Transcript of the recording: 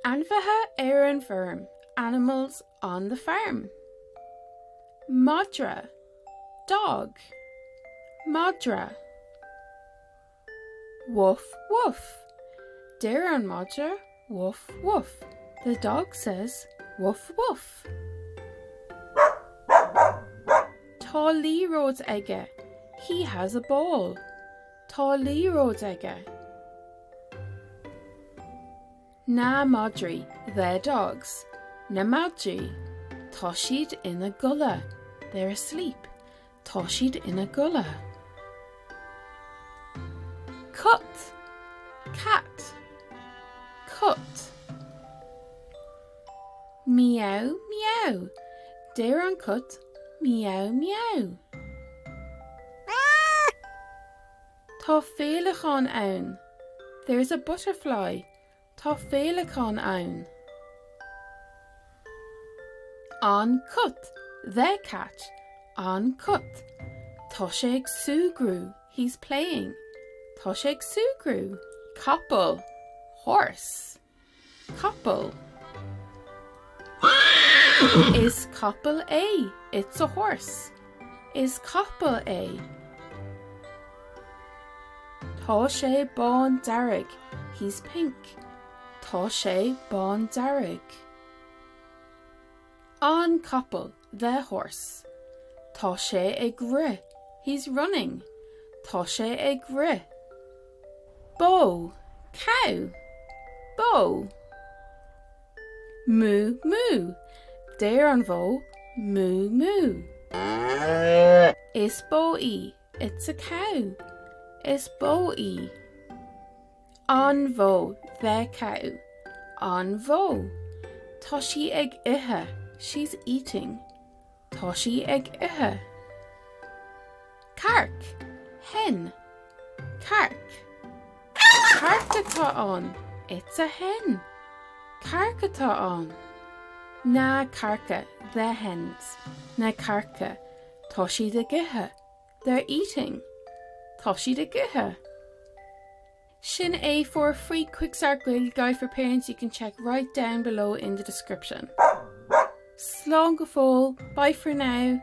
Anfatha ar an firm, animals on the farm. Madra, dog. Madra. Woof, woof. Dear an Madra, woof, woof. The dog says, woof, woof. Tá líród aige. He has a ball. Tá líród aige. Na Madri, their dogs. Na Madri. Tá siad in a gullah. They're asleep. Tá siad in a gullah. Cut, cat. Cut. Meow, meow. Dear an cut, meow, meow. Tá féileachán ann. There's a butterfly. Tá féileachán ann. An cut, the cat. An cut. Tá sé ag sugrú. He's playing. Tá sé ag sugrú. Couple, horse. Couple. Is couple A? It's a horse. Is couple A? Tá sé bán darrig. He's pink. Tá sé bán darrig. An couple, the horse. Tá sé ag ri. He's running. Tá sé ag ri. Bow, cow. Bow. Moo, moo. Dear an vo, moo, moo. Is bow-e. It's a cow. Is bow-e. An vo, the cow. An vo. Tá sí ag ithe. She's eating. Tá sí ag ithe. Cark, hen. Cark. Cark atá an. It's a hen. Cark atá an. Na carca, the hens. Na carca. Tá siad ag ithe. They're eating. Tá siad ag ithe. Sin é for a free quick start Gael guide for parents you can check right down below in the description. Slán go fóill. Bye for now.